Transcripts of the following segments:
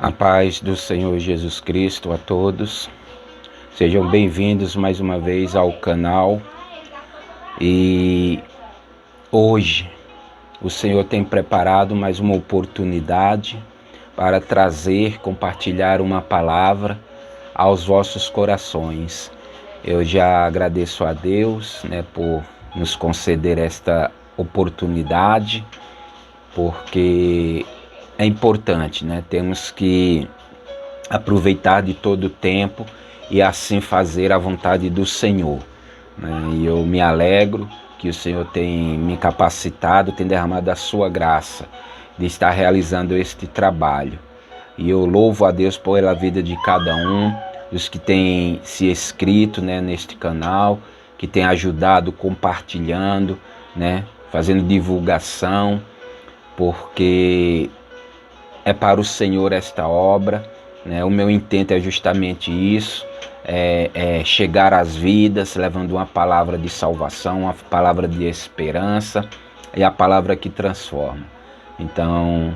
A paz do Senhor Jesus Cristo a todos. Sejam bem-vindos mais uma vez ao canal. E hoje o Senhor tem preparado mais uma oportunidade para compartilhar uma palavra aos vossos corações. Eu já agradeço a Deus, por nos conceder esta oportunidade, porque é importante, temos que aproveitar de todo o tempo e assim fazer a vontade do Senhor. E eu me alegro que o Senhor tem me capacitado, tem derramado a sua graça de estar realizando este trabalho. E eu louvo a Deus pela vida de cada um, dos que têm se inscrito neste canal, que tem ajudado compartilhando, fazendo divulgação, porque é para o Senhor esta obra. O meu intento é justamente isso, chegar às vidas, levando uma palavra de salvação, uma palavra de esperança e a palavra que transforma. Então,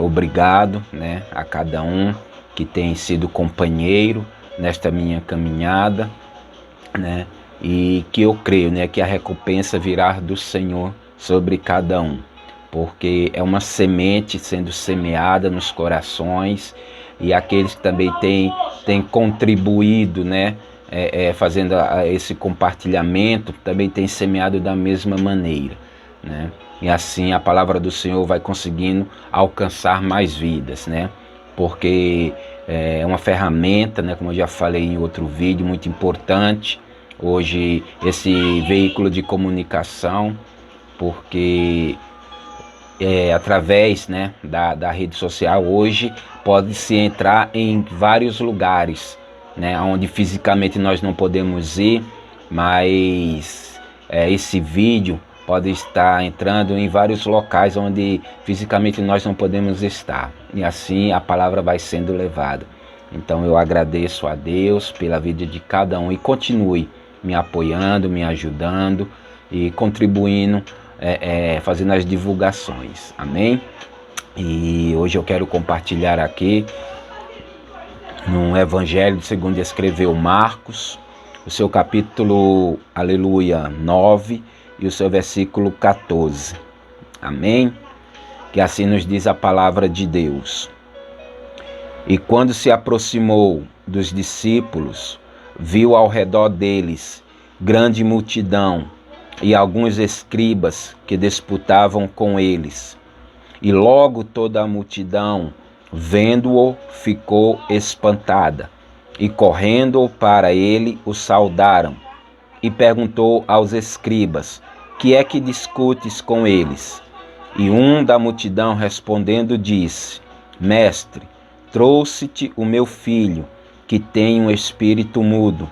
obrigado a cada um que tem sido companheiro nesta minha caminhada, e que eu creio que a recompensa virá do Senhor sobre cada um, porque é uma semente sendo semeada nos corações, e aqueles que também têm contribuído, fazendo esse compartilhamento, também têm semeado da mesma maneira, E assim a palavra do Senhor vai conseguindo alcançar mais vidas, Porque é uma ferramenta, como eu já falei em outro vídeo, muito importante hoje esse veículo de comunicação, porque através da rede social hoje pode-se entrar em vários lugares, onde fisicamente nós não podemos ir, mas esse vídeo pode estar entrando em vários locais onde fisicamente nós não podemos estar, e assim a palavra vai sendo levada. Então eu agradeço a Deus pela vida de cada um, e continue me apoiando, me ajudando e contribuindo, fazendo as divulgações, amém? E hoje eu quero compartilhar aqui no Evangelho segundo escreveu Marcos, o seu capítulo, aleluia, 9 e o seu versículo 14, amém? Que assim nos diz a palavra de Deus. E quando se aproximou dos discípulos, viu ao redor deles grande multidão e alguns escribas que disputavam com eles. E logo toda a multidão, vendo-o, ficou espantada, e correndo para ele o saudaram. E perguntou aos escribas: que é que discutes com eles? E um da multidão respondendo disse: Mestre, trouxe-te o meu filho, que tem um espírito mudo.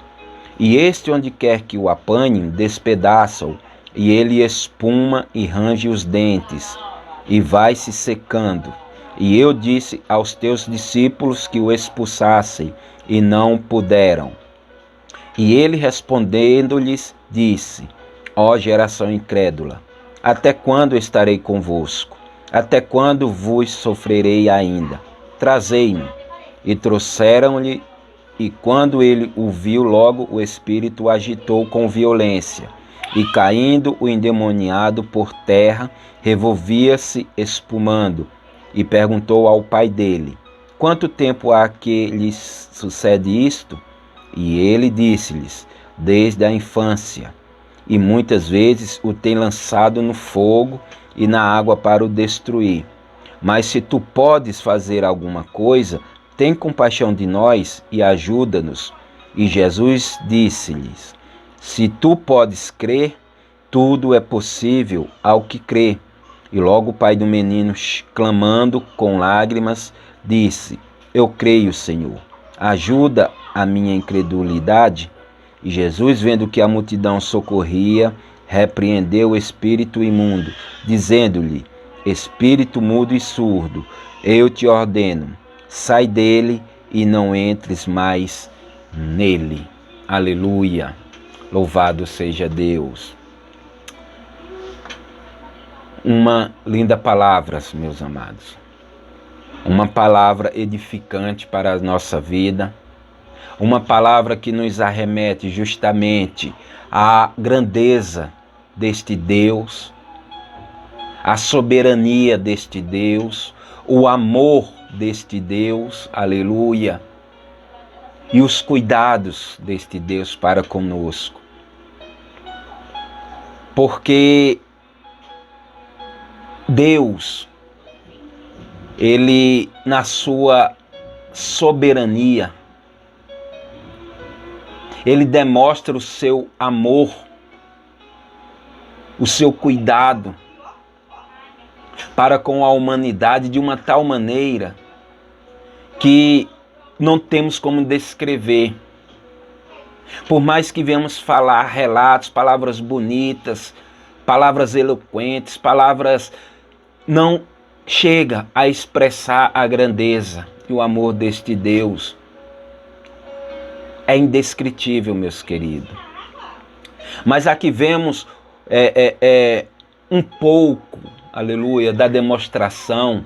E este, onde quer que o apanhem, despedaça-o, e ele espuma e range os dentes, e vai se secando. E eu disse aos teus discípulos que o expulsassem, e não puderam. E ele respondendo-lhes, disse: Ó geração incrédula, até quando estarei convosco? Até quando vos sofrerei ainda? Trazei-me. E trouxeram-lhe, e quando ele o viu, logo o espírito o agitou com violência, e caindo o endemoniado por terra, revolvia-se espumando, e perguntou ao pai dele: quanto tempo há que lhes sucede isto? E ele disse-lhes: desde a infância, e muitas vezes o tem lançado no fogo e na água para o destruir. Mas se tu podes fazer alguma coisa, tem compaixão de nós e ajuda-nos. E Jesus disse-lhes: se tu podes crer, tudo é possível ao que crê. E logo o pai do menino, clamando com lágrimas, disse: eu creio, Senhor, ajuda a minha incredulidade. E Jesus, vendo que a multidão socorria, repreendeu o espírito imundo, dizendo-lhe: espírito mudo e surdo, eu te ordeno, sai dele e não entres mais nele. Aleluia! Louvado seja Deus! Uma linda palavra, meus amados. uma palavra edificante para a nossa vida, uma palavra que nos arremete justamente à grandeza deste Deus, à soberania deste Deus, o amor deste Deus, aleluia, e os cuidados deste Deus para conosco. Porque Deus, Ele na sua soberania, Ele demonstra o seu amor, o seu cuidado para com a humanidade de uma tal maneira que não temos como descrever. Por mais que venhamos falar relatos, palavras bonitas, palavras eloquentes, palavras, não chega a expressar a grandeza e o amor deste Deus. É indescritível, meus queridos. Mas aqui vemos um pouco, aleluia, da demonstração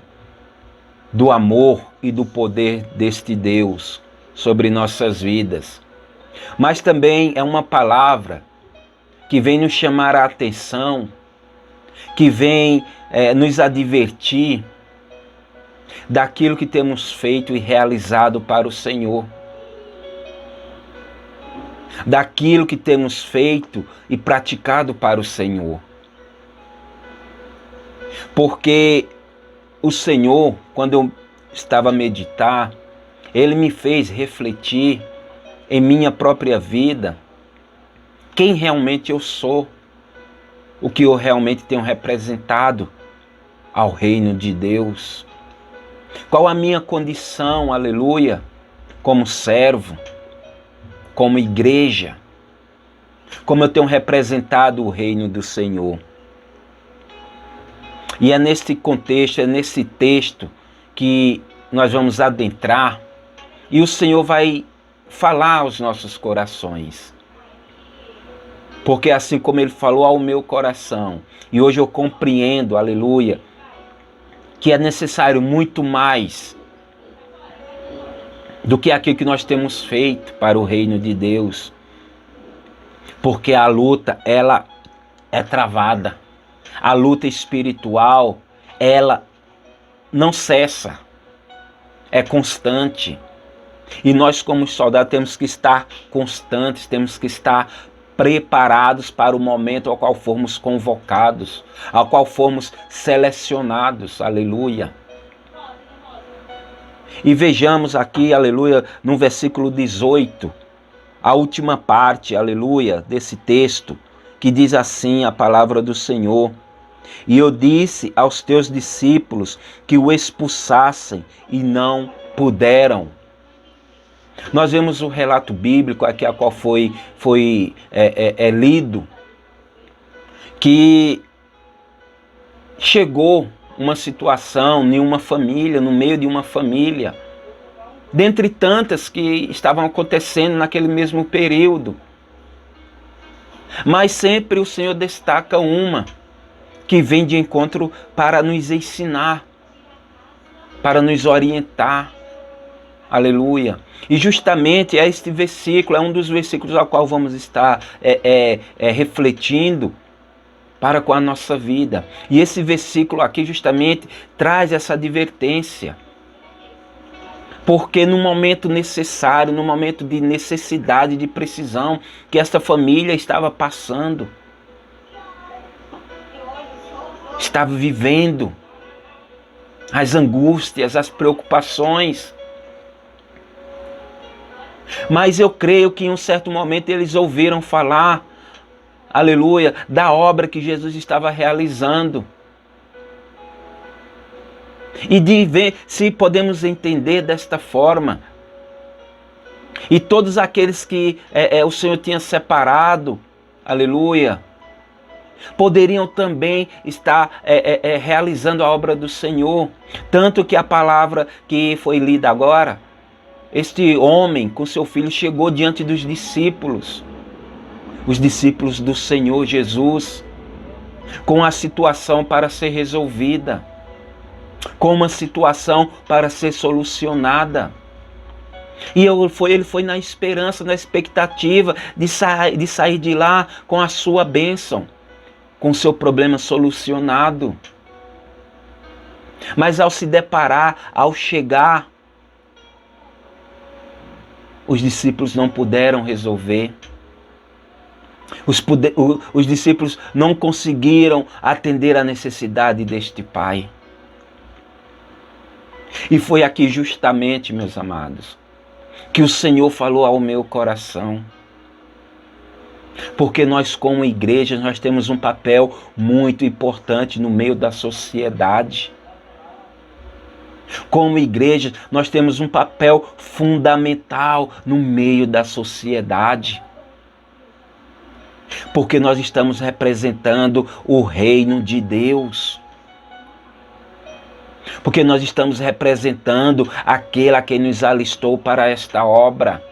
do amor e do poder deste Deus sobre nossas vidas. Mas também é uma palavra que vem nos chamar a atenção, que vem nos advertir daquilo que temos feito e realizado para o Senhor. Daquilo que temos feito e praticado para o Senhor. Porque o Senhor, quando eu estava a meditar, Ele me fez refletir em minha própria vida quem realmente eu sou, o que eu realmente tenho representado ao reino de Deus. Qual a minha condição, aleluia, como servo, como igreja, como eu tenho representado o reino do Senhor. E é nesse contexto, é nesse texto que nós vamos adentrar e o Senhor vai falar aos nossos corações. Porque assim como Ele falou ao meu coração, e hoje eu compreendo, aleluia, que é necessário muito mais do que aquilo que nós temos feito para o reino de Deus. Porque a luta, ela é travada. A luta espiritual, ela não cessa. É constante. E nós como soldados temos que estar constantes, temos que estar preparados para o momento ao qual formos convocados, ao qual formos selecionados. Aleluia. E vejamos aqui, aleluia, no versículo 18, a última parte, aleluia, desse texto, que diz assim a palavra do Senhor: e eu disse aos teus discípulos que o expulsassem e não puderam. Nós vemos o relato bíblico aqui, a qual foi lido, que chegou uma situação em uma família, no meio de uma família, dentre tantas que estavam acontecendo naquele mesmo período. Mas sempre o Senhor destaca uma que vem de encontro para nos ensinar, para nos orientar. Aleluia. E justamente este versículo é um dos versículos ao qual vamos estar refletindo para com a nossa vida. E esse versículo aqui justamente traz essa advertência. Porque no momento necessário, no momento de necessidade, de precisão que esta família estava passando, estava vivendo as angústias, as preocupações. Mas eu creio que em um certo momento eles ouviram falar, aleluia, da obra que Jesus estava realizando. E de ver se podemos entender desta forma. E todos aqueles que o Senhor tinha separado, aleluia, poderiam também estar realizando a obra do Senhor. Tanto que a palavra que foi lida agora, este homem com seu filho chegou diante dos discípulos, os discípulos do Senhor Jesus, com a situação para ser resolvida. com uma situação para ser solucionada. E ele foi na esperança, na expectativa de sair de lá com a sua bênção, com o seu problema solucionado. Mas ao se deparar, ao chegar, os discípulos não puderam resolver. Os discípulos não conseguiram atender a necessidade deste pai. E foi aqui justamente, meus amados, que o Senhor falou ao meu coração. Porque nós, como igreja, nós temos um papel muito importante no meio da sociedade. Como igreja, nós temos um papel fundamental no meio da sociedade. Porque nós estamos representando o reino de Deus. Porque nós estamos representando aquele a quem nos alistou para esta obra.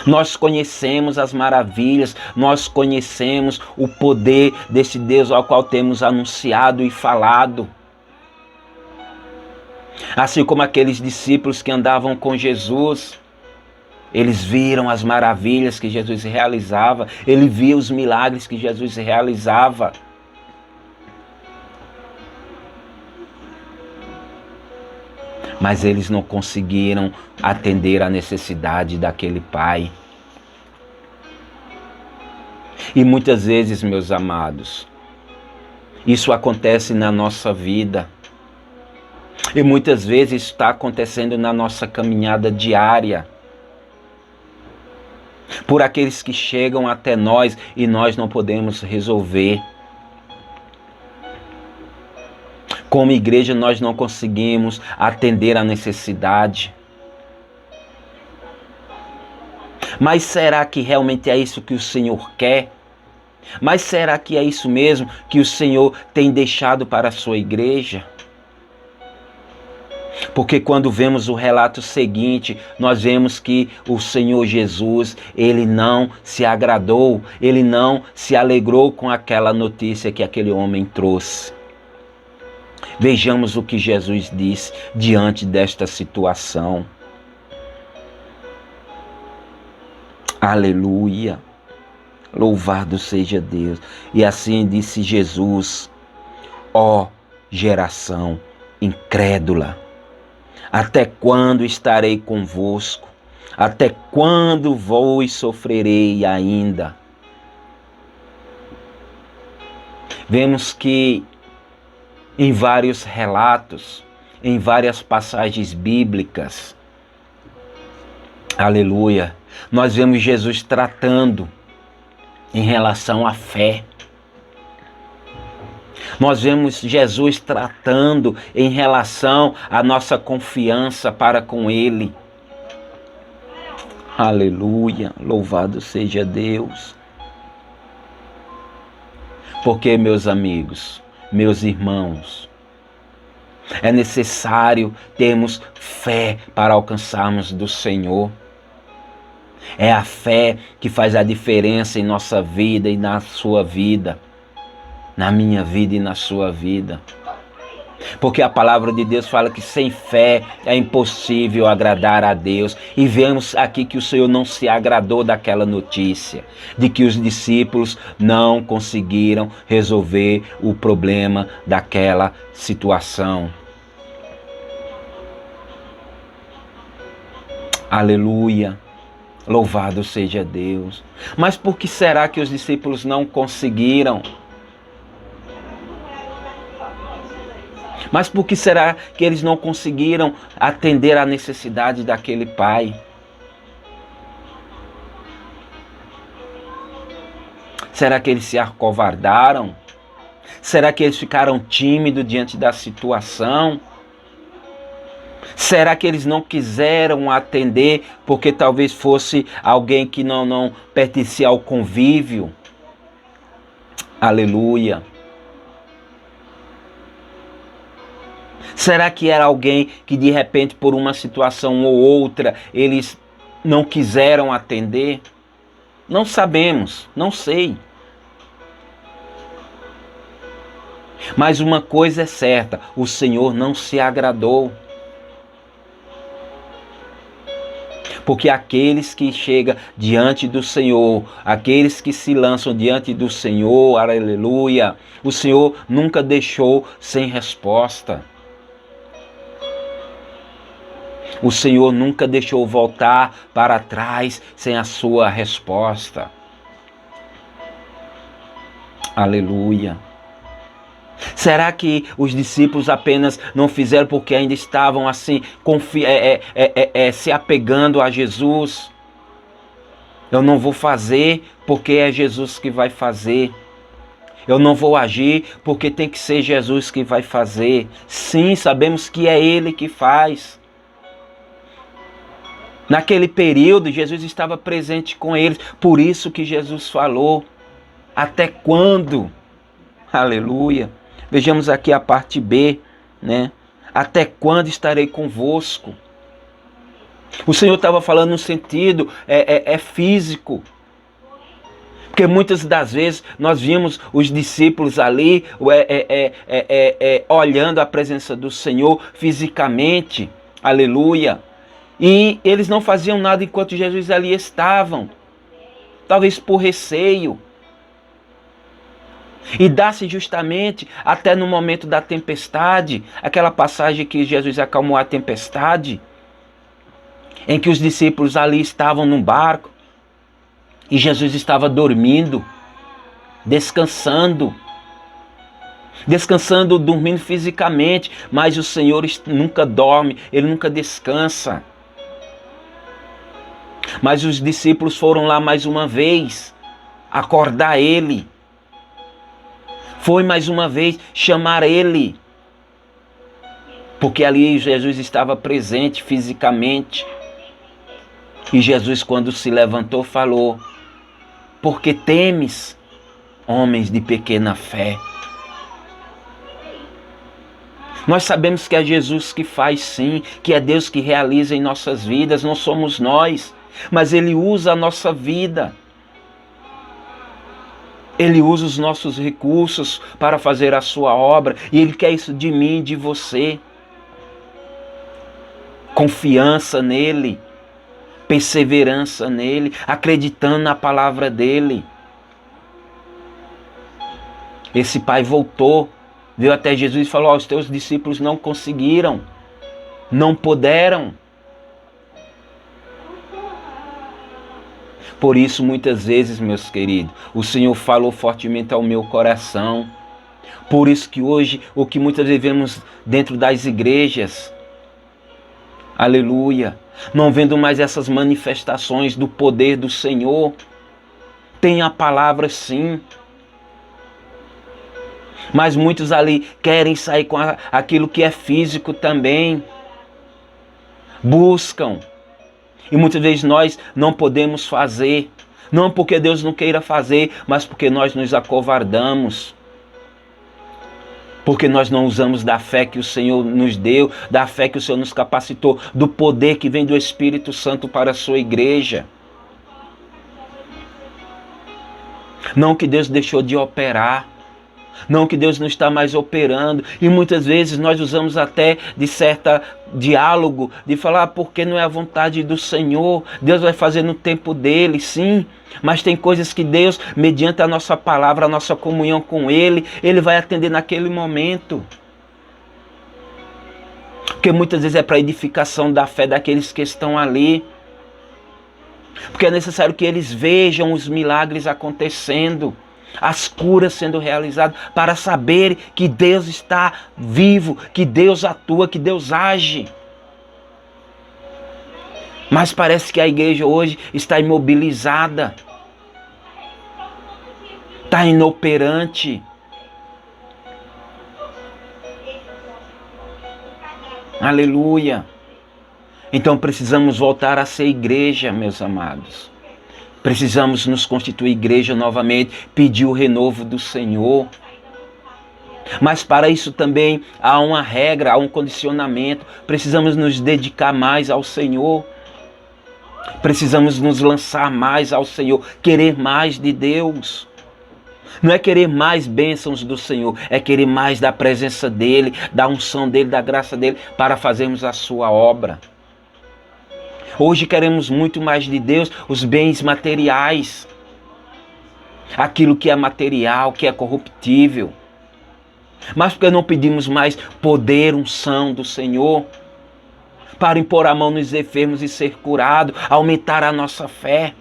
Nós conhecemos as maravilhas, nós conhecemos o poder desse Deus ao qual temos anunciado e falado. Assim como aqueles discípulos que andavam com Jesus, eles viram as maravilhas que Jesus realizava, ele via os milagres que Jesus realizava. Mas eles não conseguiram atender à necessidade daquele pai. E muitas vezes, meus amados, isso acontece na nossa vida. E muitas vezes está acontecendo na nossa caminhada diária. Por aqueles que chegam até nós e nós não podemos resolver. Como igreja, nós não conseguimos atender a necessidade. Mas será que realmente é isso que o Senhor quer? Mas será que é isso mesmo que o Senhor tem deixado para a sua igreja? Porque quando vemos o relato seguinte, nós vemos que o Senhor Jesus, ele não se agradou, ele não se alegrou com aquela notícia que aquele homem trouxe. Vejamos o que Jesus disse diante desta situação. Aleluia! Louvado seja Deus! E assim disse Jesus: ó geração incrédula, até quando estarei convosco? Até quando vos sofrerei ainda? Vemos que em vários relatos, em várias passagens bíblicas, aleluia, nós vemos Jesus tratando em relação à fé. Nós vemos Jesus tratando em relação à nossa confiança para com Ele. Aleluia, louvado seja Deus. Porque, meus amigos, meus irmãos, é necessário termos fé para alcançarmos do Senhor. É a fé que faz a diferença em nossa vida e na sua vida, na minha vida e na sua vida. Porque a palavra de Deus fala que sem fé é impossível agradar a Deus. E vemos aqui que o Senhor não se agradou daquela notícia, de que os discípulos não conseguiram resolver o problema daquela situação. Aleluia, louvado seja Deus. Mas por que será que os discípulos não conseguiram? Mas por que será que eles não conseguiram atender à necessidade daquele pai? Será que eles se acovardaram? Será que eles ficaram tímidos diante da situação? Será que eles não quiseram atender porque talvez fosse alguém que não pertencia ao convívio? Aleluia. Será que era alguém que de repente por uma situação ou outra eles não quiseram atender? Não sabemos, não sei. Mas uma coisa é certa, o Senhor não se agradou. Porque aqueles que chegam diante do Senhor, aqueles que se lançam diante do Senhor, aleluia, o Senhor nunca deixou sem resposta. O Senhor nunca deixou voltar para trás sem a sua resposta. Aleluia. Será que os discípulos apenas não fizeram porque ainda estavam assim, se apegando a Jesus? Eu não vou fazer porque é Jesus que vai fazer. Eu não vou agir porque tem que ser Jesus que vai fazer. Sim, sabemos que é Ele que faz. Naquele período, Jesus estava presente com eles. Por isso que Jesus falou: até quando? Aleluia. Vejamos aqui a parte B, né? Até quando estarei convosco? O Senhor estava falando no sentido físico. Porque muitas das vezes nós vimos os discípulos ali olhando a presença do Senhor fisicamente. Aleluia. E eles não faziam nada enquanto Jesus ali estavam. Talvez por receio. E dá-se justamente até no momento da tempestade, aquela passagem que Jesus acalmou a tempestade, em que os discípulos ali estavam num barco e Jesus estava dormindo, descansando, dormindo fisicamente, mas o Senhor nunca dorme, Ele nunca descansa. Mas os discípulos foram lá mais uma vez acordar Ele. Foi mais uma vez chamar Ele. Porque ali Jesus estava presente fisicamente. E Jesus, quando se levantou, falou: porque temes, homens de pequena fé? Nós sabemos que é Jesus que faz, sim, que é Deus que realiza em nossas vidas, não somos nós, mas Ele usa a nossa vida. Ele usa os nossos recursos para fazer a sua obra, e Ele quer isso de mim e de você. Confiança nele, perseverança nele, acreditando na palavra dele. Esse pai voltou, veio até Jesus e falou: os teus discípulos não conseguiram, não puderam. Por isso, muitas vezes, meus queridos, o Senhor falou fortemente ao meu coração. Por isso que hoje, o que muitas vezes vemos dentro das igrejas, aleluia, não vendo mais essas manifestações do poder do Senhor. Tem a palavra, sim, mas muitos ali querem sair com aquilo que é físico também. Buscam. E muitas vezes nós não podemos fazer. Não porque Deus não queira fazer, mas porque nós nos acovardamos. Porque nós não usamos da fé que o Senhor nos deu, da fé que o Senhor nos capacitou, do poder que vem do Espírito Santo para a sua igreja. Não que Deus deixou de operar. Não que Deus não está mais operando. E muitas vezes nós usamos até de certa diálogo, de falar porque não é a vontade do Senhor. Deus vai fazer no tempo dele, sim. Mas tem coisas que Deus, mediante a nossa palavra, a nossa comunhão com Ele, Ele vai atender naquele momento. Porque muitas vezes é para edificação da fé daqueles que estão ali. Porque é necessário que eles vejam os milagres acontecendo, as curas sendo realizadas, para saber que Deus está vivo, que Deus atua, que Deus age. Mas parece que a igreja hoje está imobilizada, está inoperante. Aleluia. Então precisamos voltar a ser igreja, meus amados. Precisamos nos constituir igreja novamente, pedir o renovo do Senhor. Mas para isso também há uma regra, há um condicionamento. Precisamos nos dedicar mais ao Senhor. Precisamos nos lançar mais ao Senhor, querer mais de Deus. Não é querer mais bênçãos do Senhor, é querer mais da presença dEle, da unção dEle, da graça dEle, para fazermos a sua obra. Hoje queremos muito mais de Deus, os bens materiais, aquilo que é material, que é corruptível. Mas por que não pedimos mais poder, unção do Senhor, para impor a mão nos enfermos e ser curado, aumentar a nossa fé?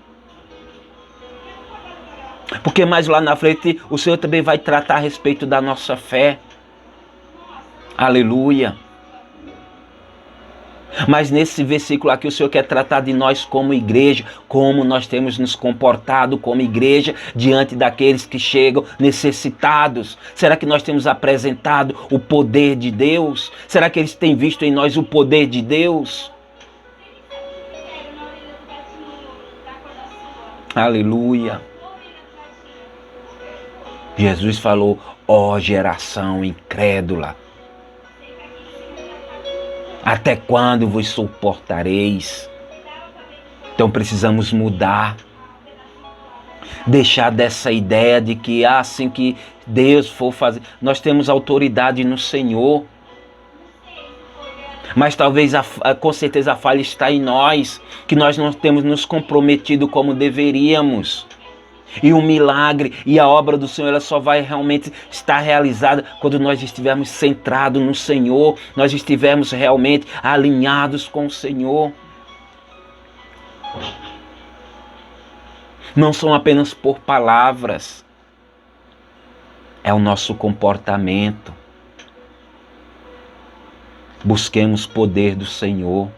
Porque mais lá na frente o Senhor também vai tratar a respeito da nossa fé. Aleluia. Mas nesse versículo aqui o Senhor quer tratar de nós como igreja, como nós temos nos comportado como igreja diante daqueles que chegam necessitados. Será que nós temos apresentado o poder de Deus? Será que eles têm visto em nós o poder de Deus? Aleluia. Jesus falou: ó geração incrédula, até quando vos suportareis? Então precisamos mudar. Deixar dessa ideia de que assim que Deus for fazer, nós temos autoridade no Senhor. Mas talvez, com certeza, a falha está em nós, que nós não temos nos comprometido como deveríamos. E o milagre e a obra do Senhor, ela só vai realmente estar realizada quando nós estivermos centrados no Senhor, nós estivermos realmente alinhados com o Senhor. Não são apenas por palavras, é o nosso comportamento. Busquemos poder do Senhor,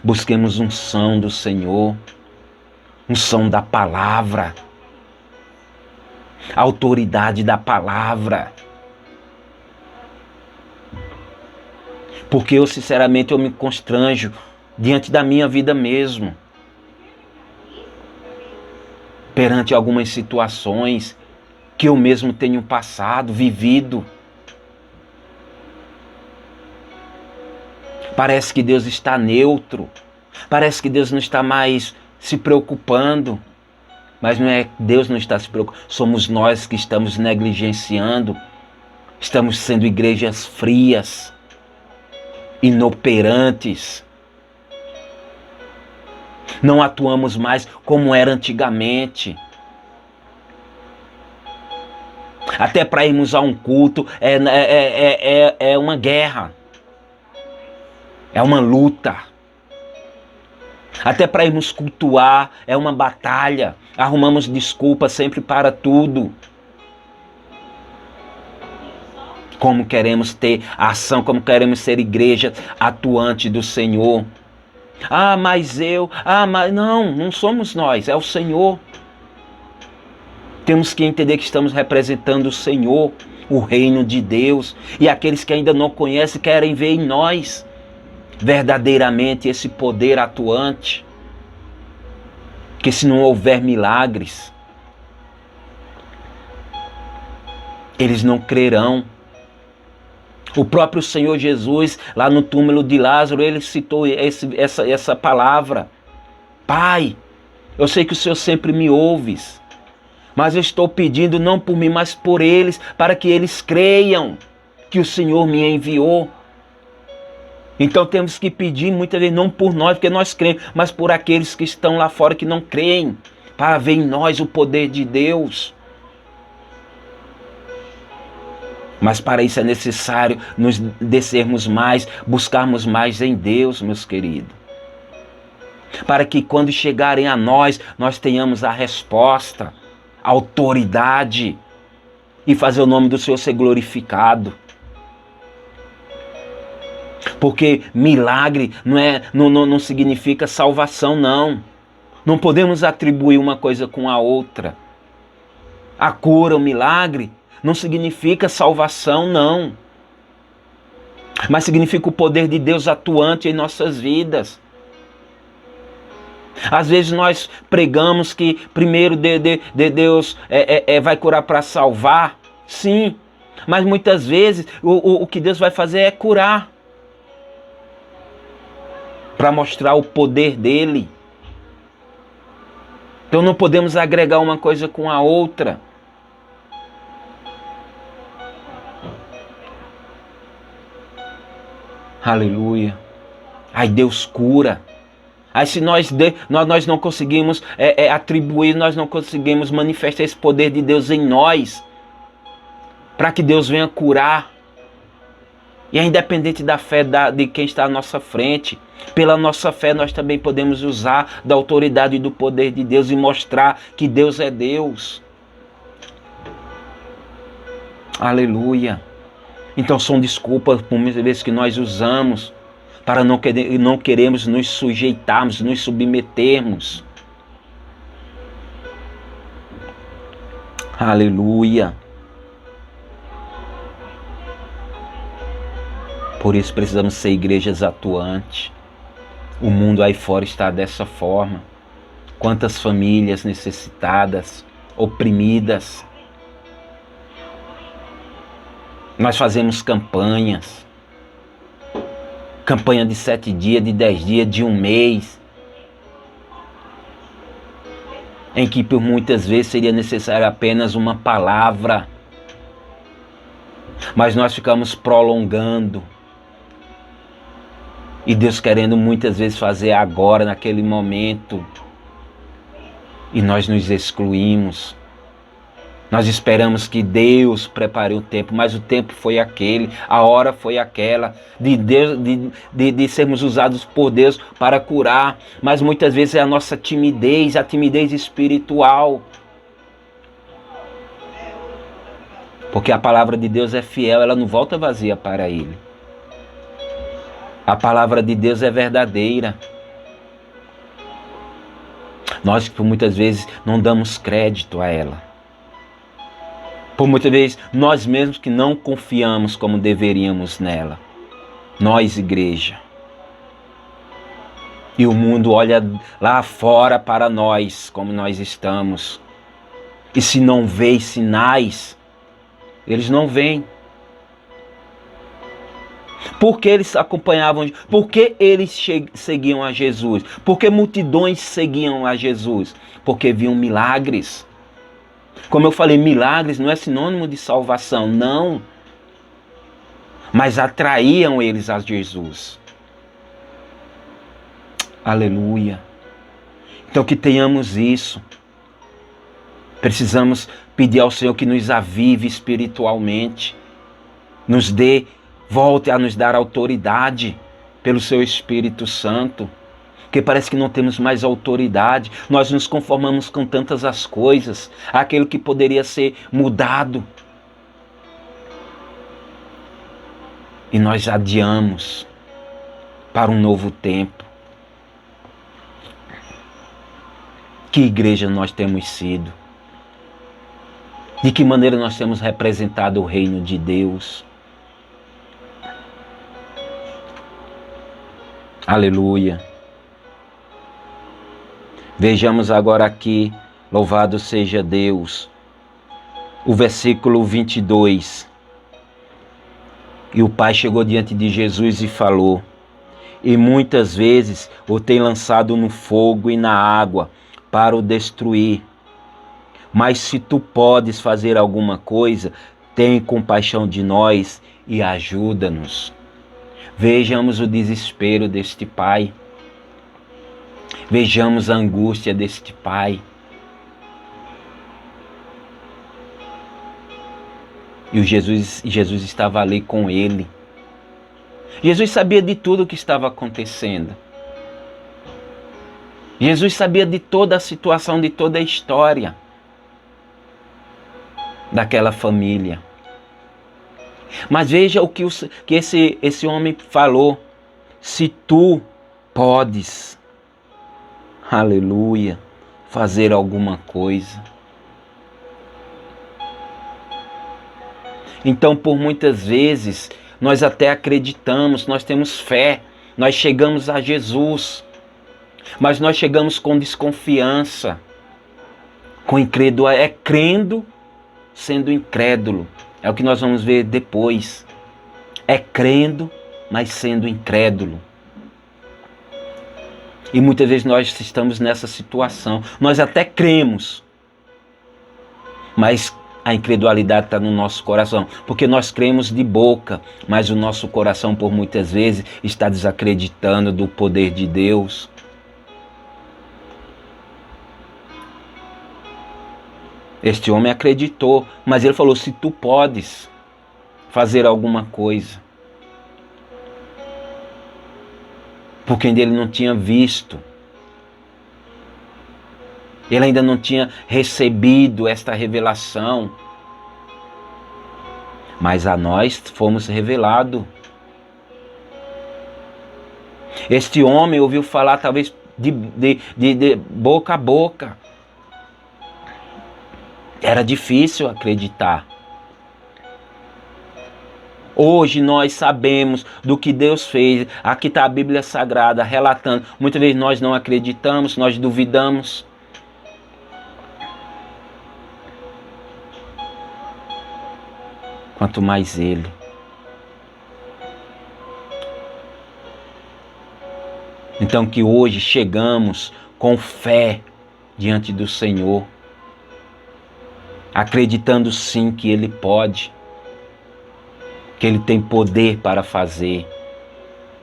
busquemos unção do Senhor, unção da palavra, autoridade da palavra. Porque eu sinceramente me constranjo diante da minha vida mesmo, perante algumas situações que eu mesmo tenho passado, vivido. Parece que Deus está neutro, parece que Deus não está mais se preocupando. Mas não é Deus não está se preocupando, somos nós que estamos negligenciando, estamos sendo igrejas frias, inoperantes. Não atuamos mais como era antigamente. Até para irmos a um culto é uma guerra, é uma luta. Até para irmos cultuar é uma batalha. Arrumamos desculpas sempre para tudo. Como queremos ter ação, como queremos ser igreja atuante do Senhor. Mas não somos nós, é o Senhor. Temos que entender que estamos representando o Senhor, o reino de Deus. E aqueles que ainda não conhecem querem ver em nós verdadeiramente esse poder atuante. Que se não houver milagres, eles não crerão. O próprio Senhor Jesus, lá no túmulo de Lázaro, ele citou essa palavra: Pai, eu sei que o Senhor sempre me ouves, mas eu estou pedindo não por mim, mas por eles, para que eles creiam que o Senhor me enviou. Então temos que pedir muitas vezes não por nós, porque nós cremos, mas por aqueles que estão lá fora que não creem, para ver em nós o poder de Deus. Mas para isso é necessário nos descermos mais, buscarmos mais em Deus, meus queridos. Para que quando chegarem a nós tenhamos a resposta, a autoridade e fazer o nome do Senhor ser glorificado. Porque milagre não significa salvação, não. Não podemos atribuir uma coisa com a outra. A cura, o milagre, não significa salvação, não. Mas significa o poder de Deus atuante em nossas vidas. Às vezes nós pregamos que primeiro Deus vai curar para salvar. Sim, mas muitas vezes o que Deus vai fazer é curar. Para mostrar o poder dele. Então não podemos agregar uma coisa com a outra. Aleluia. Aí Deus cura. Aí se nós não conseguimos atribuir, nós não conseguimos manifestar esse poder de Deus em nós, para que Deus venha curar. E é independente da fé de quem está à nossa frente. Pela nossa fé nós também podemos usar da autoridade e do poder de Deus e mostrar que Deus é Deus. Aleluia. Então são desculpas por muitas vezes que nós usamos para não queremos nos sujeitarmos, nos submetermos. Aleluia. Por isso precisamos ser igrejas atuantes. O mundo aí fora está dessa forma. Quantas famílias necessitadas, oprimidas. Nós fazemos campanhas. Campanha de 7 dias, de 10 dias, de 1 mês. Em que por muitas vezes seria necessário apenas uma palavra. Mas nós ficamos prolongando. E Deus querendo muitas vezes fazer agora, naquele momento. E nós nos excluímos. Nós esperamos que Deus prepare o tempo, mas o tempo foi aquele, a hora foi aquela, de sermos usados por Deus para curar. Mas muitas vezes é a nossa timidez, a timidez espiritual. Porque a palavra de Deus é fiel, ela não volta vazia para Ele. A palavra de Deus é verdadeira. Nós por muitas vezes não damos crédito a ela. Por muitas vezes nós mesmos que não confiamos como deveríamos nela. Nós, igreja. E o mundo olha lá fora para nós, como nós estamos. E se não vê sinais, eles não veem. Por que eles acompanhavam? Por que eles seguiam a Jesus? Por que multidões seguiam a Jesus? Porque viam milagres. Como eu falei, milagres não é sinônimo de salvação, não. Mas atraíam eles a Jesus. Aleluia. Então que tenhamos isso. Precisamos pedir ao Senhor que nos avive espiritualmente. Volte a nos dar autoridade pelo seu Espírito Santo. Porque parece que não temos mais autoridade. Nós nos conformamos com tantas as coisas. Aquilo que poderia ser mudado. E nós adiamos para um novo tempo. Que igreja nós temos sido? De que maneira nós temos representado o reino de Deus? Aleluia. Vejamos agora aqui, louvado seja Deus, o versículo 22. E o pai chegou diante de Jesus e falou: e muitas vezes o tem lançado no fogo e na água para o destruir. Mas se tu podes fazer alguma coisa, tem compaixão de nós e ajuda-nos. Vejamos o desespero deste pai. Vejamos a angústia deste pai. E Jesus estava ali com ele. Jesus sabia de tudo o que estava acontecendo. Jesus sabia de toda a situação, de toda a história daquela família. Mas veja o que esse homem falou. Se tu podes, aleluia, fazer alguma coisa. Então, por muitas vezes, nós até acreditamos, nós temos fé, nós chegamos a Jesus, mas nós chegamos com desconfiança, com incredulidade, crendo, sendo incrédulo. É o que nós vamos ver depois. É crendo, mas sendo incrédulo. E muitas vezes nós estamos nessa situação. Nós até cremos, mas A incredulidade está no nosso coração, porque nós cremos de boca, mas o nosso coração, por muitas vezes, está desacreditando do poder de Deus. Este homem acreditou, mas ele falou: se tu podes fazer alguma coisa. Porque ainda ele não tinha visto. Ele ainda não tinha recebido esta revelação. Mas a nós fomos revelados. Este homem ouviu falar talvez de boca a boca. Era difícil acreditar. Hoje nós sabemos do que Deus fez. Aqui está a Bíblia Sagrada relatando. Muitas vezes nós não acreditamos, nós duvidamos. Quanto mais Ele. Então que hoje chegamos com fé diante do Senhor, acreditando sim que Ele pode, que Ele tem poder para fazer,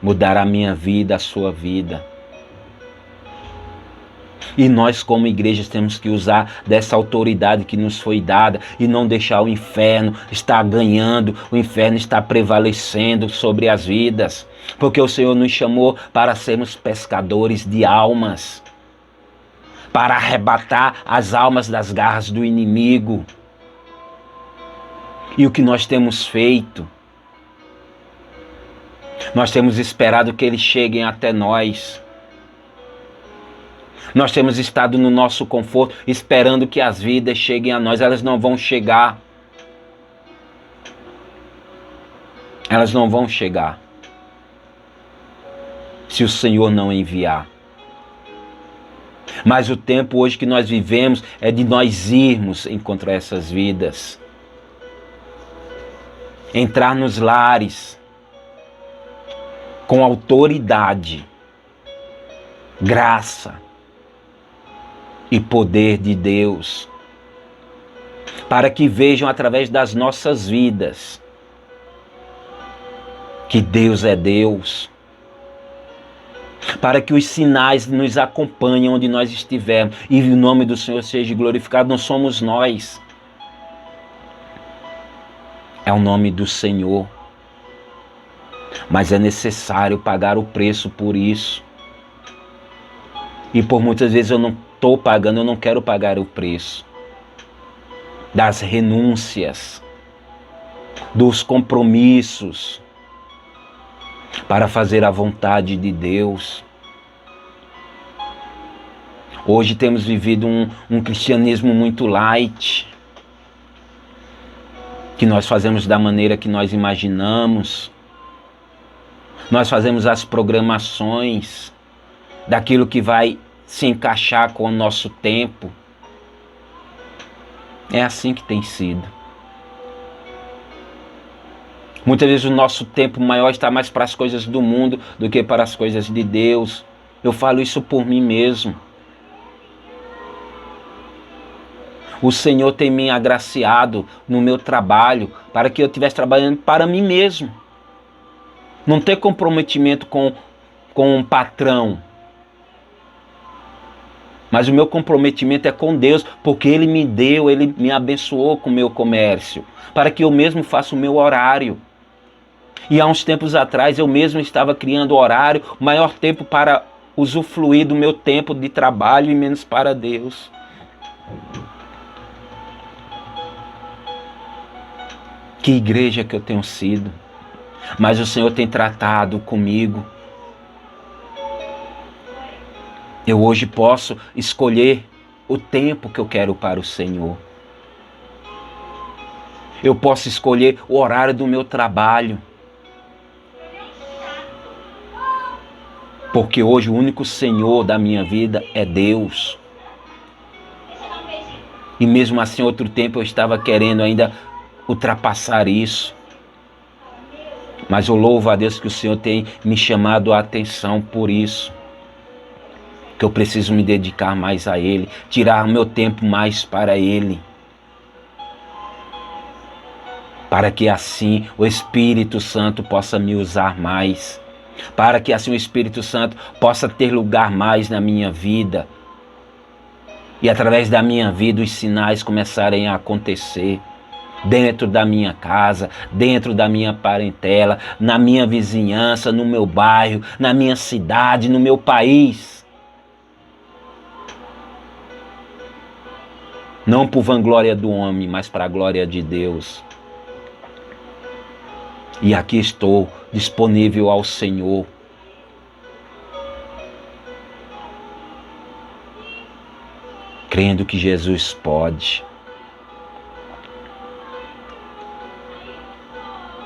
mudar a minha vida, a sua vida. E nós como igrejas temos que usar dessa autoridade que nos foi dada e não deixar o inferno estar ganhando, o inferno estar prevalecendo sobre as vidas. Porque o Senhor nos chamou para sermos pescadores de almas, para arrebatar as almas das garras do inimigo. E o que nós temos feito? Nós temos esperado que eles cheguem até nós. Nós temos estado no nosso conforto, esperando que as vidas cheguem a nós. Elas não vão chegar. Elas não vão chegar se o Senhor não enviar. Mas o tempo hoje que nós vivemos é de nós irmos encontrar essas vidas. Entrar nos lares com autoridade, graça e poder de Deus, para que vejam através das nossas vidas que Deus é Deus, para que os sinais nos acompanhem onde nós estivermos e o nome do Senhor seja glorificado. Não somos nós, é o nome do Senhor, mas é necessário pagar o preço por isso. E por muitas vezes eu não estou pagando, eu não quero pagar o preço das renúncias, dos compromissos para fazer a vontade de Deus. Hoje temos vivido um cristianismo muito light, que nós fazemos da maneira que nós imaginamos. Nós fazemos as programações daquilo que vai se encaixar com o nosso tempo. É assim que tem sido. Muitas vezes o nosso tempo maior está mais para as coisas do mundo do que para as coisas de Deus. Eu falo isso por mim mesmo. O Senhor tem me agraciado no meu trabalho para que eu estivesse trabalhando para mim mesmo. Não ter comprometimento com um patrão. Mas o meu comprometimento é com Deus, porque Ele me deu, Ele me abençoou com o meu comércio, para que eu mesmo faça o meu horário. E há uns tempos atrás eu mesmo estava criando horário, maior tempo para usufruir do meu tempo de trabalho e menos para Deus. Que igreja que eu tenho sido. Mas o Senhor tem tratado comigo. Eu hoje posso escolher o tempo que eu quero para o Senhor. Eu posso escolher o horário do meu trabalho. Porque hoje o único Senhor da minha vida é Deus. E mesmo assim, outro tempo eu estava querendo ainda ultrapassar isso. Mas eu louvo a Deus que o Senhor tem me chamado a atenção por isso. Que eu preciso me dedicar mais a Ele, tirar o meu tempo mais para Ele. para que assim o Espírito Santo possa me usar mais, para que assim o Espírito Santo possa ter lugar mais na minha vida, e através da minha vida os sinais começarem a acontecer, dentro da minha casa, dentro da minha parentela, na minha vizinhança, no meu bairro, na minha cidade, no meu país. Não por vanglória do homem, mas para a glória de Deus. E aqui estou, disponível ao Senhor. Crendo que Jesus pode.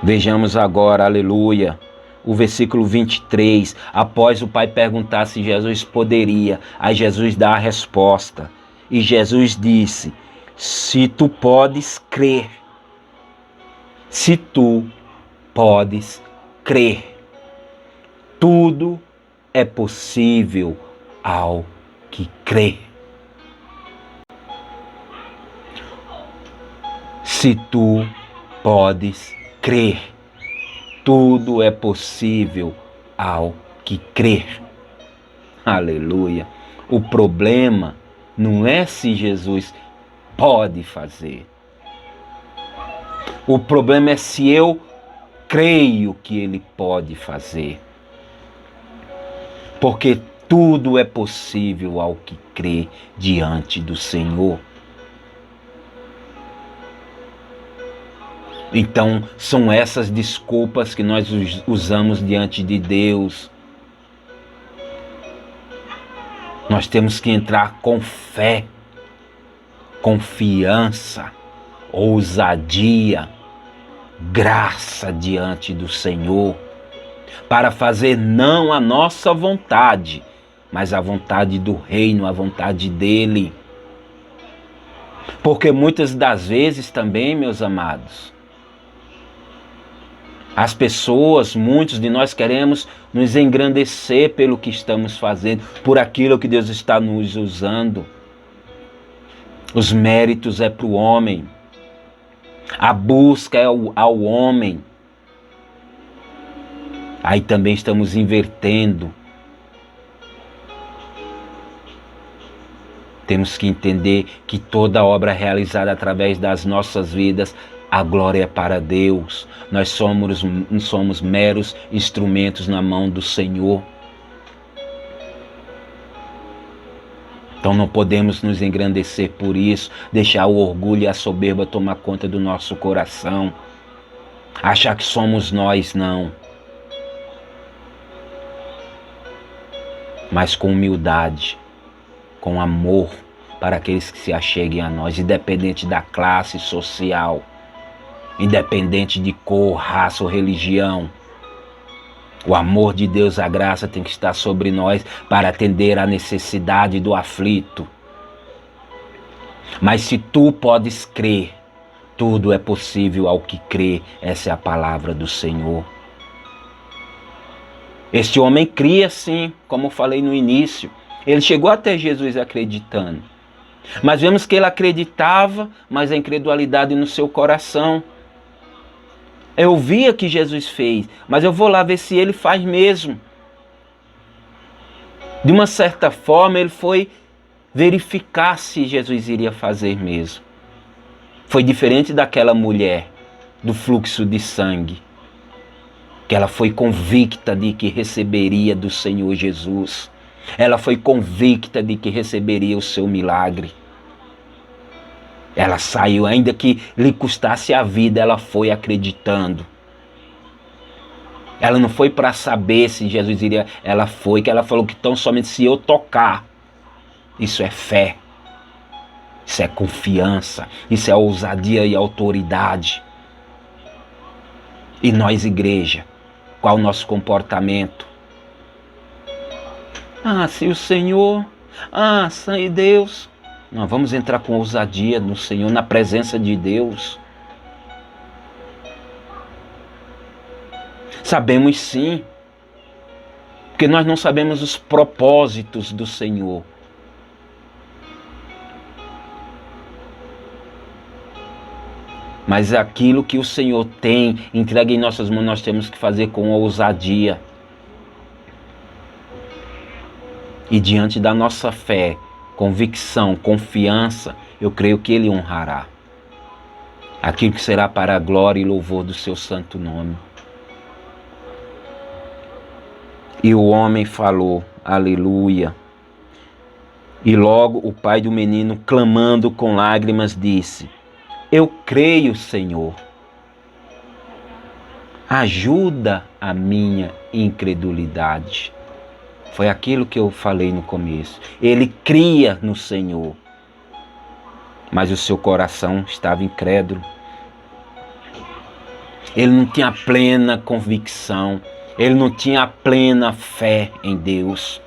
Vejamos agora, aleluia, o versículo 23. Após o pai perguntar se Jesus poderia, aí Jesus dá a resposta. E Jesus disse: se tu podes crer, se tu podes crer, tudo é possível ao que crê. Se tu podes crer, tudo é possível ao que crer. Aleluia. O problema não é se Jesus pode fazer. O problema é se eu creio que Ele pode fazer. Porque tudo é possível ao que crê diante do Senhor. Então, são essas desculpas que nós usamos diante de Deus. Nós temos que entrar com fé, confiança, ousadia, graça diante do Senhor, para fazer não a nossa vontade, mas a vontade do reino, a vontade dele. Porque muitas das vezes também, meus amados, as pessoas, muitos de nós queremos nos engrandecer pelo que estamos fazendo, por aquilo que Deus está nos usando. Os méritos é para o homem. A busca é ao homem. Aí também estamos invertendo. Temos que entender que toda obra realizada através das nossas vidas, a glória é para Deus. Nós somos meros instrumentos na mão do Senhor. Então não podemos nos engrandecer por isso, deixar o orgulho e a soberba tomar conta do nosso coração. Achar que somos nós, não. Mas com humildade, com amor para aqueles que se acheguem a nós, independente da classe social, independente de cor, raça ou religião. O amor de Deus, a graça tem que estar sobre nós para atender à necessidade do aflito. Mas se tu podes crer, tudo é possível ao que crê. Essa é a palavra do Senhor. Este homem cria sim, como eu falei no início. Ele chegou até Jesus acreditando. Mas vemos que ele acreditava, mas a incredulidade no seu coração. Eu via que Jesus fez, mas eu vou lá ver se ele faz mesmo. De uma certa forma, ele foi verificar se Jesus iria fazer mesmo. Foi diferente daquela mulher do fluxo de sangue, que ela foi convicta de que receberia do Senhor Jesus. Ela foi convicta de que receberia o seu milagre. Ela saiu, ainda que lhe custasse a vida, ela foi acreditando. Ela não foi para saber se Jesus iria, ela foi, que ela falou que tão somente se eu tocar. Isso é fé, isso é confiança, isso é ousadia e autoridade. E nós, igreja, qual o nosso comportamento? Se o Senhor, Senhor Deus. Nós vamos entrar com ousadia no Senhor, na presença de Deus. Sabemos sim, porque nós não sabemos os propósitos do Senhor. Mas aquilo que o Senhor tem entregue em nossas mãos, nós temos que fazer com ousadia. E diante da nossa fé, convicção, confiança, eu creio que Ele honrará aquilo que será para a glória e louvor do seu santo nome. E o homem falou, aleluia. E logo o pai do menino, clamando com lágrimas, disse: eu creio, Senhor. Ajuda a minha incredulidade. Foi aquilo que eu falei no começo. Ele cria no Senhor, mas o seu coração estava incrédulo. Ele não tinha plena convicção. Ele não tinha plena fé em Deus.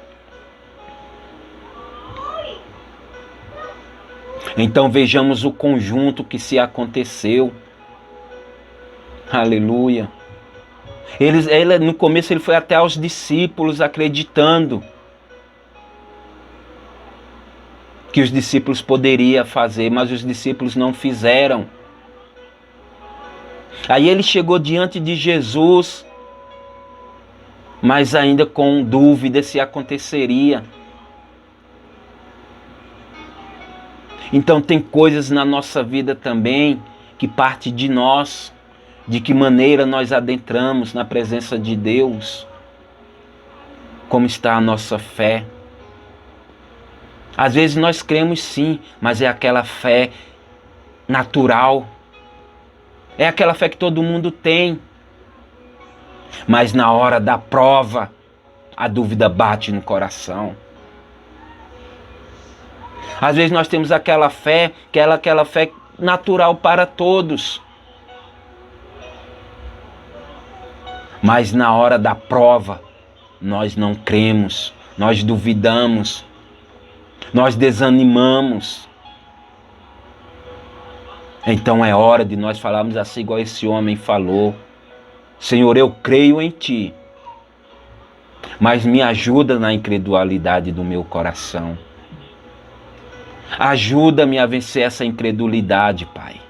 Então vejamos o conjunto que se aconteceu. Aleluia. No começo ele foi até aos discípulos acreditando que os discípulos poderiam fazer, mas os discípulos não fizeram. Aí ele chegou diante de Jesus, mas ainda com dúvida se aconteceria. Então tem coisas na nossa vida também que parte de nós, de que maneira nós adentramos na presença de Deus, como está a nossa fé. Às vezes nós cremos sim, mas é aquela fé natural, é aquela fé que todo mundo tem, mas na hora da prova, a dúvida bate no coração. Às vezes nós temos aquela fé, aquela fé natural para todos. Mas na hora da prova, nós não cremos, nós duvidamos, nós desanimamos. Então é hora de nós falarmos assim igual esse homem falou: Senhor, eu creio em Ti, mas me ajuda na incredulidade do meu coração. Ajuda-me a vencer essa incredulidade, Pai.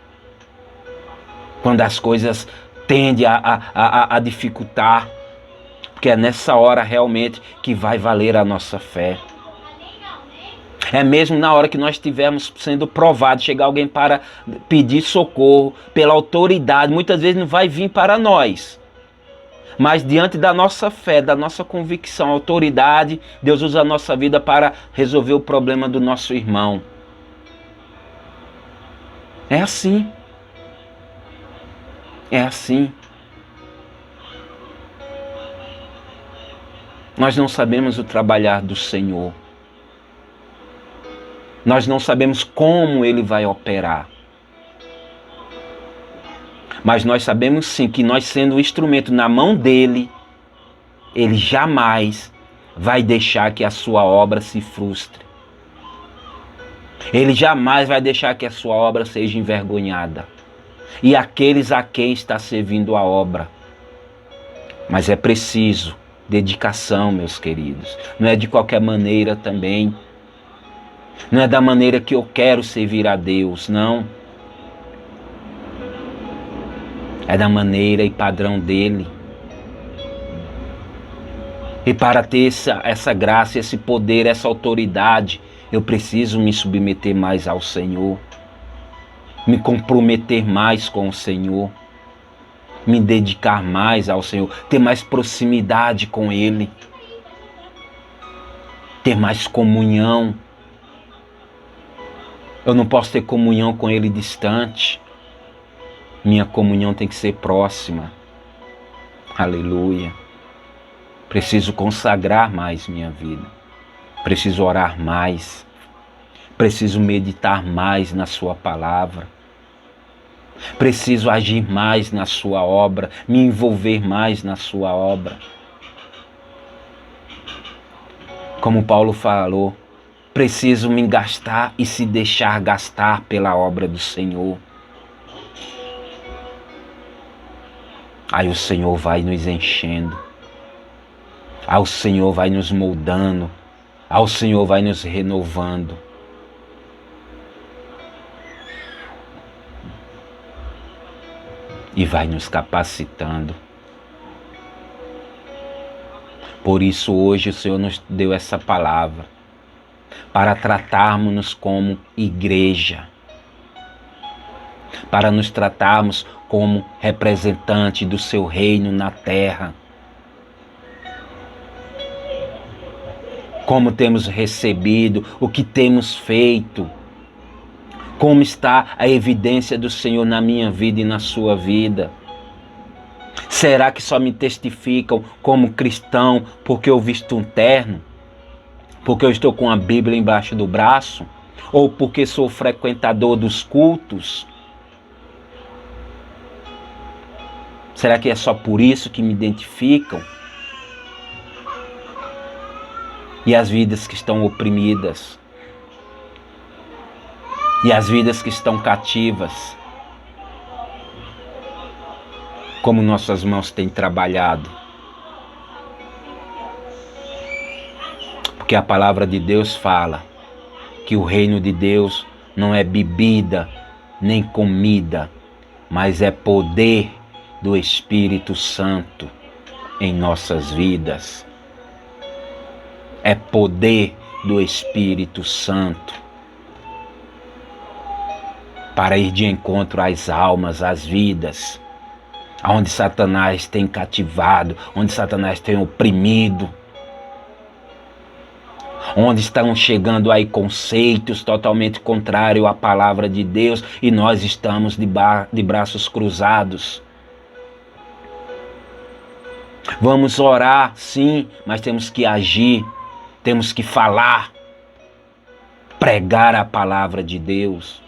Quando as coisas tendem a dificultar, porque é nessa hora realmente que vai valer a nossa fé. É mesmo na hora que nós estivermos sendo provados, chegar alguém para pedir socorro pela autoridade, muitas vezes não vai vir para nós. Mas diante da nossa fé, da nossa convicção, autoridade, Deus usa a nossa vida para resolver o problema do nosso irmão. É assim. É assim. Nós não sabemos o trabalhar do Senhor. Nós não sabemos como Ele vai operar. Mas nós sabemos sim que nós, sendo um instrumento na mão dEle, Ele jamais vai deixar que a sua obra se frustre. Ele jamais vai deixar que a sua obra seja envergonhada. E aqueles a quem está servindo a obra. Mas é preciso dedicação, meus queridos. Não é de qualquer maneira também. Não é da maneira que eu quero servir a Deus, não. É da maneira e padrão dEle. E para ter essa graça, esse poder, essa autoridade, eu preciso me submeter mais ao Senhor. Me comprometer mais com o Senhor. Me dedicar mais ao Senhor. Ter mais proximidade com Ele. Ter mais comunhão. Eu não posso ter comunhão com Ele distante. Minha comunhão tem que ser próxima. Aleluia. Preciso consagrar mais minha vida. Preciso orar mais. Preciso meditar mais na Sua palavra. Preciso agir mais na Sua obra. Me envolver mais na Sua obra. Como Paulo falou, preciso me gastar e se deixar gastar pela obra do Senhor. Aí o Senhor vai nos enchendo. Aí o Senhor vai nos moldando. Aí o Senhor vai nos renovando. e vai nos capacitando. Por isso hoje o Senhor nos deu essa palavra, para tratarmos-nos como igreja, para nos tratarmos como representante do seu reino na terra. Como temos recebido, o que temos feito, como está a evidência do Senhor na minha vida e na sua vida. Será que só me testificam como cristão porque eu visto um terno? Porque eu estou com a Bíblia embaixo do braço? Ou porque sou frequentador dos cultos? Será que é só por isso que me identificam? E as vidas que estão oprimidas, e as vidas que estão cativas, como nossas mãos têm trabalhado. Porque a palavra de Deus fala que o reino de Deus não é bebida nem comida, mas é poder do Espírito Santo em nossas vidas. É poder do Espírito Santo para ir de encontro às almas, às vidas, onde Satanás tem cativado, onde Satanás tem oprimido, onde estão chegando aí conceitos totalmente contrários à palavra de Deus e nós estamos de braços cruzados. Vamos orar, sim, mas temos que agir. Temos que falar, pregar a palavra de Deus.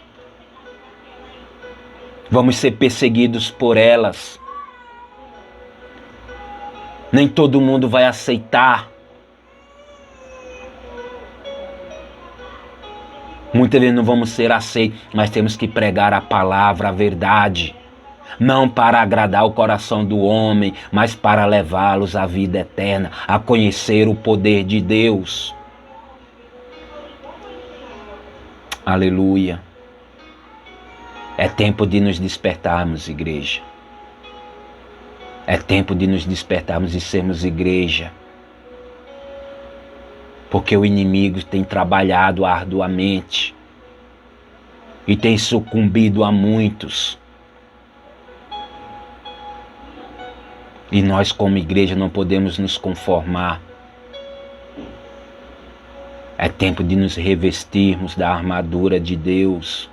Vamos ser perseguidos por elas. Nem todo mundo vai aceitar. Muitas vezes não vamos ser aceitos, mas temos que pregar a palavra, a verdade. Não para agradar o coração do homem, mas para levá-los à vida eterna, a conhecer o poder de Deus. Aleluia. É tempo de nos despertarmos, igreja. É tempo de nos despertarmos e sermos igreja. Porque o inimigo tem trabalhado arduamente e tem sucumbido a muitos. E nós, como igreja, não podemos nos conformar. É tempo de nos revestirmos da armadura de Deus.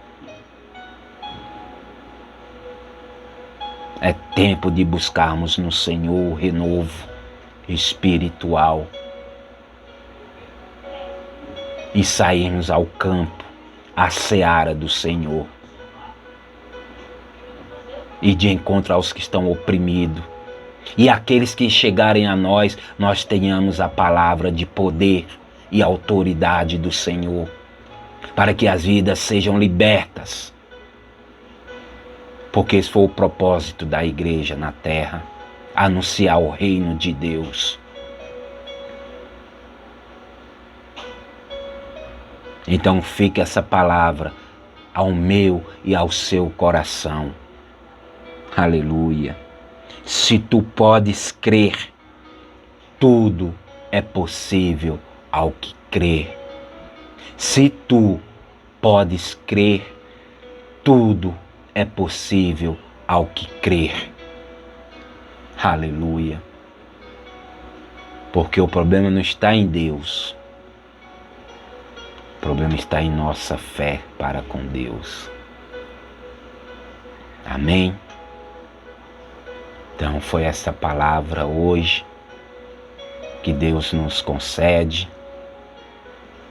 É tempo de buscarmos no Senhor o renovo espiritual e sairmos ao campo, à seara do Senhor, e de encontro aos que estão oprimidos. E aqueles que chegarem a nós, nós tenhamos a palavra de poder e autoridade do Senhor, para que as vidas sejam libertas. Porque esse foi o propósito da igreja na terra, anunciar o reino de Deus. Então fique essa palavra ao meu e ao seu coração. Aleluia. Se tu podes crer, tudo é possível ao que crer. Se tu podes crer, tudo é possível ao que crer. Aleluia. Porque o problema não está em Deus. O problema está em nossa fé para com Deus. Amém? Então foi essa palavra hoje que Deus nos concede,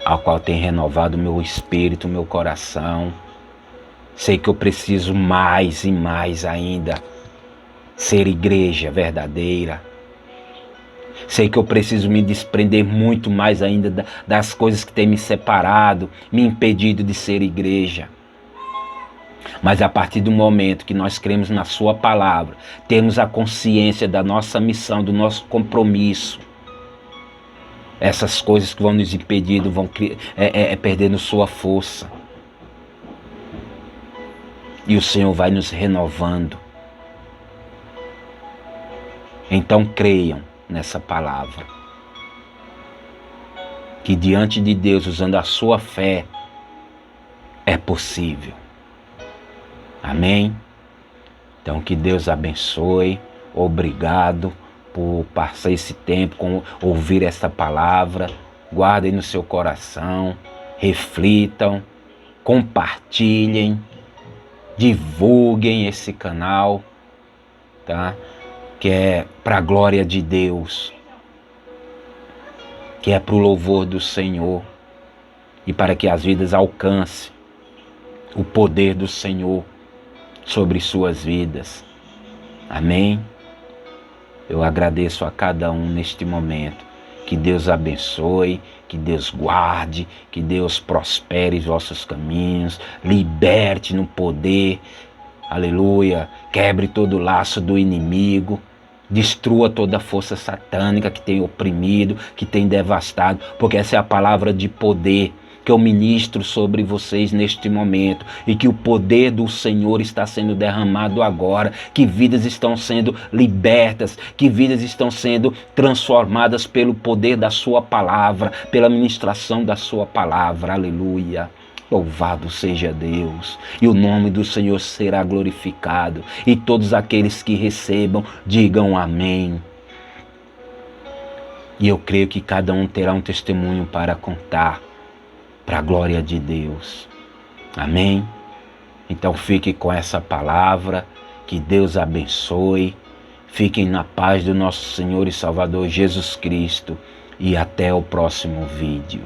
ao qual tem renovado o meu espírito, o meu coração. Sei que eu preciso mais e mais ainda ser igreja verdadeira. Sei que eu preciso me desprender muito mais ainda das coisas que têm me separado, me impedido de ser igreja. Mas a partir do momento que nós cremos na sua palavra, temos a consciência da nossa missão, do nosso compromisso, essas coisas que vão nos impedir vão perdendo sua força. E o Senhor vai nos renovando. Então creiam nessa palavra. Que diante de Deus, usando a sua fé, é possível. Amém? Então que Deus abençoe. Obrigado por passar esse tempo com ouvir esta palavra. Guardem no seu coração, reflitam, compartilhem, divulguem esse canal, tá? Que é para a glória de Deus, que é para o louvor do Senhor e para que as vidas alcancem o poder do Senhor sobre suas vidas. Amém? Eu agradeço a cada um neste momento. Que Deus abençoe, que Deus guarde, que Deus prospere os vossos caminhos, liberte no poder, aleluia, quebre todo o laço do inimigo, destrua toda a força satânica que tem oprimido, que tem devastado, porque essa é a palavra de poder que eu ministro sobre vocês neste momento, e que o poder do Senhor está sendo derramado agora, que vidas estão sendo libertas, que vidas estão sendo transformadas pelo poder da sua palavra, pela ministração da sua palavra, aleluia. Louvado seja Deus, e o nome do Senhor será glorificado, e todos aqueles que recebam, digam amém. E eu creio que cada um terá um testemunho para contar, para a glória de Deus. Amém? Então fique com essa palavra, que Deus abençoe, fiquem na paz do nosso Senhor e Salvador Jesus Cristo, e até o próximo vídeo.